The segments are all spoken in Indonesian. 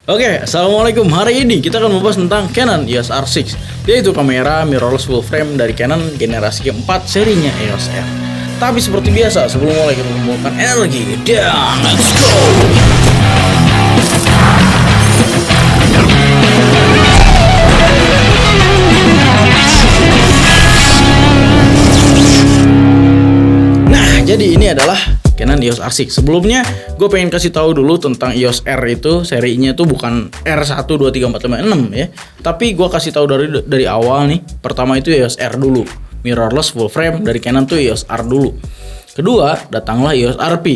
Oke, assalamualaikum. Hari ini kita akan membahas tentang Canon EOS R6, yaitu kamera mirrorless full frame dari Canon generasi keempat serinya EOS R. Tapi seperti biasa, sebelum mulai kita mengumpulkan energi dan let's go. Nah, jadi ini adalah Canon EOS R6. Sebelumnya gue pengen kasih tahu dulu tentang EOS R itu serinya tuh bukan R1, 2, 3, 4, 5, 6 ya. Tapi gue kasih tahu dari awal nih. Pertama itu EOS R dulu, mirrorless full frame dari Canon tuh EOS R dulu. Kedua, datanglah EOS RP.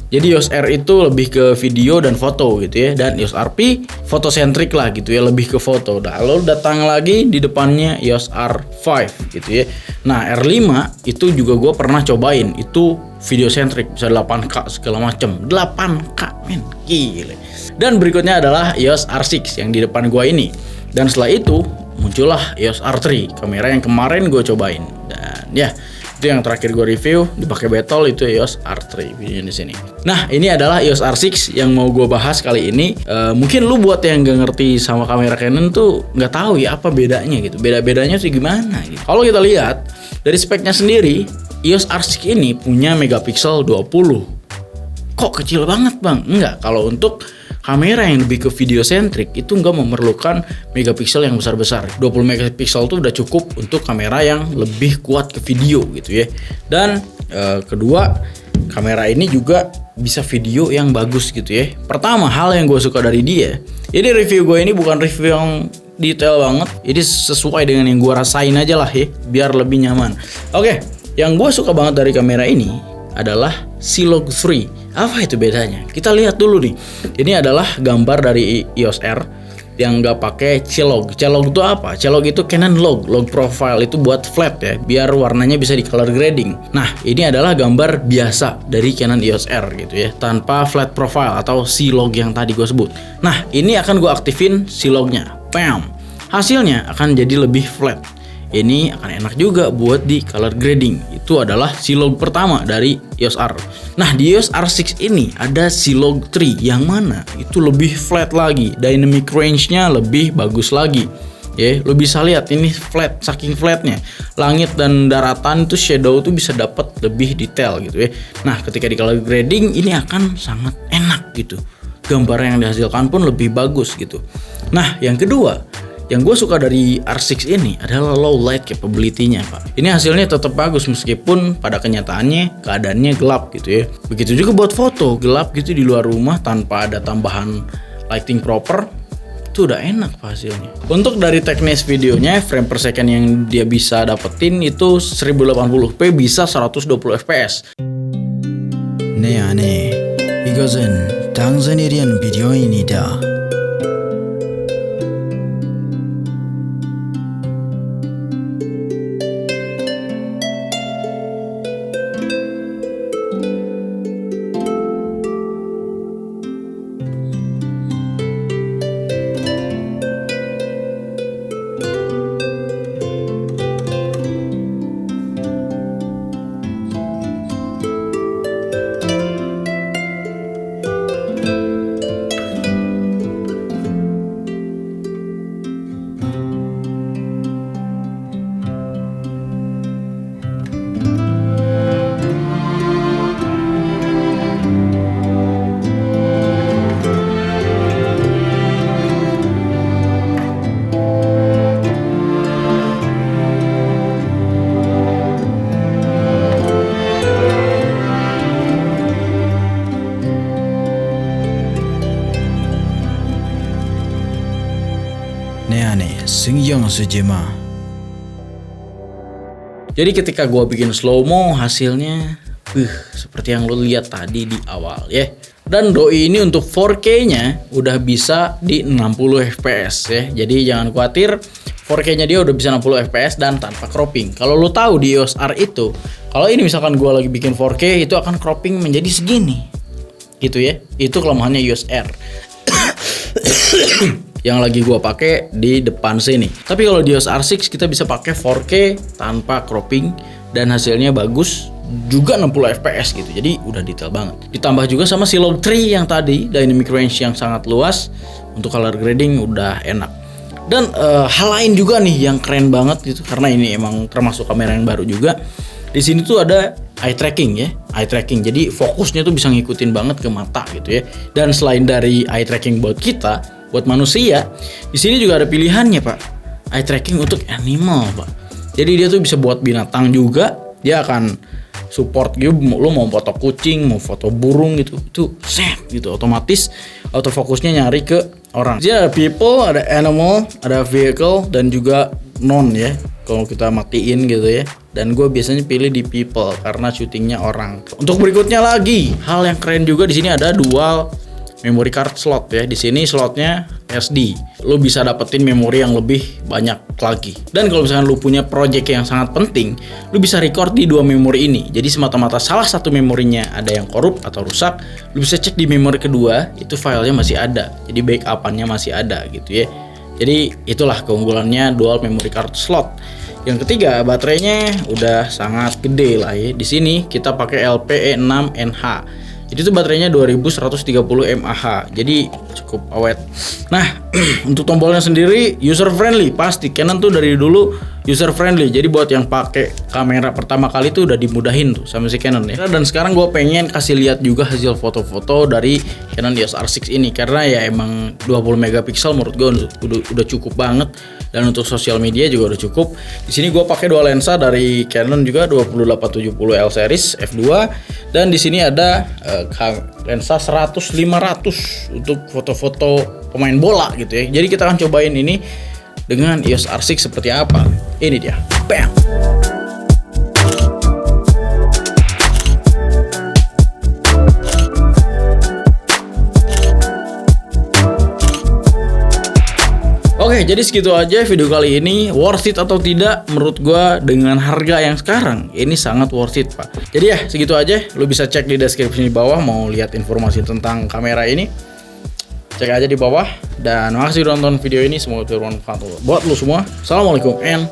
Jadi EOS R itu lebih ke video dan foto gitu ya, dan EOS RP fotosentric lah gitu ya, lebih ke foto. Lalu datang lagi di depannya EOS R5 gitu ya. Nah R5 itu juga gue pernah cobain, itu video centric, bisa 8K segala macem, 8K men, gile. Dan berikutnya adalah EOS R6 yang di depan gue ini. Dan setelah itu muncullah EOS R3, kamera yang kemarin gue cobain. Dan ya, itu yang terakhir gue review dipakai battle, itu EOS R3 videonya di sini. Nah ini adalah EOS R6 yang mau gue bahas kali ini. Mungkin lu buat yang gak ngerti sama kamera Canon tuh nggak tahu ya apa bedanya gitu. Bedanya sih gimana gitu. Kalau kita lihat dari speknya sendiri, EOS R6 ini punya megapiksel 20. Kok kecil banget bang? Enggak, kalau untuk kamera yang lebih ke video centric itu nggak memerlukan megapiksel yang besar-besar. 20 megapiksel itu udah cukup untuk kamera yang lebih kuat ke video gitu ya. Dan kedua, kamera ini juga bisa video yang bagus gitu ya. Pertama, hal yang gue suka dari dia, ini review gue ini bukan review yang detail banget. Ini sesuai dengan yang gue rasain aja lah ya, biar lebih nyaman. Oke, yang gue suka banget dari kamera ini adalah C-Log 3. Apa itu bedanya? Kita lihat dulu nih. Ini adalah gambar dari EOS R yang nggak pakai C-Log. C-Log itu apa? C-Log itu Canon log profile, itu buat flat ya, biar warnanya bisa di color grading. Nah, ini adalah gambar biasa dari Canon EOS R gitu ya, tanpa flat profile atau C-Log yang tadi gue sebut. Nah, ini akan gue aktifin C-Lognya. Bam. Hasilnya akan jadi lebih flat. Ini akan enak juga buat di color grading. Itu adalah C-Log pertama dari EOS R. Nah di EOS R6 ini ada C-Log 3 yang mana itu lebih flat lagi, dynamic range-nya lebih bagus lagi. Ya, lo bisa lihat ini flat, saking flatnya langit dan daratan itu shadow tuh bisa dapat lebih detail gitu ya. Nah ketika di color grading ini akan sangat enak gitu. Gambar yang dihasilkan pun lebih bagus gitu. Nah yang kedua, yang gue suka dari R6 ini adalah low light capability-nya Pak. Ini hasilnya tetap bagus meskipun pada kenyataannya keadaannya gelap gitu ya. Begitu juga buat foto, gelap gitu di luar rumah tanpa ada tambahan lighting proper, itu udah enak Pak hasilnya. Untuk dari teknis videonya, frame per second yang dia bisa dapetin itu 1080p bisa 120 fps. 네 안에 이것은 당신에 대한 비디오입니다. 내 안에 신경 쓰지 마. Jadi ketika gue bikin slow mo hasilnya seperti yang lo lihat tadi di awal ya. Dan doi ini untuk 4K-nya udah bisa di 60 fps ya. Jadi jangan khawatir, 4K-nya dia udah bisa 60 fps dan tanpa cropping. Kalau lo tahu di EOS R itu, kalau ini misalkan gue lagi bikin 4K itu akan cropping menjadi segini. Gitu ya. Itu kelemahannya EOS R. Yang lagi gua pakai di depan sini. Tapi kalau di EOS R6 kita bisa pakai 4K tanpa cropping dan hasilnya bagus, juga 60 fps gitu. Jadi udah detail banget. Ditambah juga sama C-Log 3 yang tadi, dynamic range yang sangat luas, untuk color grading udah enak. Dan hal lain juga nih yang keren banget gitu, karena ini emang termasuk kamera yang baru juga. Di sini tuh ada eye tracking ya, eye tracking. Jadi fokusnya tuh bisa ngikutin banget ke mata gitu ya. Dan selain dari eye tracking buat kita, buat manusia, di sini juga ada pilihannya Pak. Eye tracking untuk animal Pak. Jadi dia tuh bisa buat binatang juga. Dia akan support gitu. Lo mau foto kucing, mau foto burung gitu, itu set gitu otomatis autofokusnya nyari ke orang. Jadi ada people, ada animal, ada vehicle, dan juga non ya. Kalau kita matiin gitu ya. Dan gue biasanya pilih di people karena syutingnya orang. Untuk berikutnya lagi, hal yang keren juga di sini ada dual memory card slot ya. Di sini slotnya SD. Lo bisa dapetin memori yang lebih banyak lagi. Dan kalau misalkan lo punya project yang sangat penting, lo bisa record di dua memori ini. Jadi semata-mata salah satu memorinya ada yang korup atau rusak, lo bisa cek di memori kedua, itu filenya masih ada. Jadi backup-annya masih ada gitu ya. Jadi itulah keunggulannya dual memory card slot. Yang ketiga, baterainya udah sangat gede lah ya. Di sini kita pakai LPE6NH. Jadi itu baterainya 2130 mAh. Jadi cukup awet. Nah, untuk tombolnya sendiri user friendly pasti. Canon tuh dari dulu user friendly. Jadi buat yang pakai kamera pertama kali tuh udah dimudahin tuh sama si Canon ya. Dan sekarang gue pengen kasih lihat juga hasil foto-foto dari Canon EOS R6 ini, karena ya emang 20 megapiksel menurut gue udah cukup banget. Dan untuk sosial media juga udah cukup. Di sini gue pakai dua lensa dari Canon juga 2870L series f2, dan di sini ada lensa 100-500 untuk foto-foto pemain bola gitu ya. Jadi kita akan cobain ini dengan EOS R6 seperti apa. Ini dia. Bam. Oke, jadi segitu aja video kali ini. Worth it atau tidak? Menurut gua dengan harga yang sekarang ini sangat worth it Pak. Jadi ya segitu aja. Lu bisa cek di deskripsi di bawah mau lihat informasi tentang kamera ini. Cek aja di bawah. Dan makasih udah nonton video ini. Semoga bermanfaat buat lu semua. Assalamualaikum and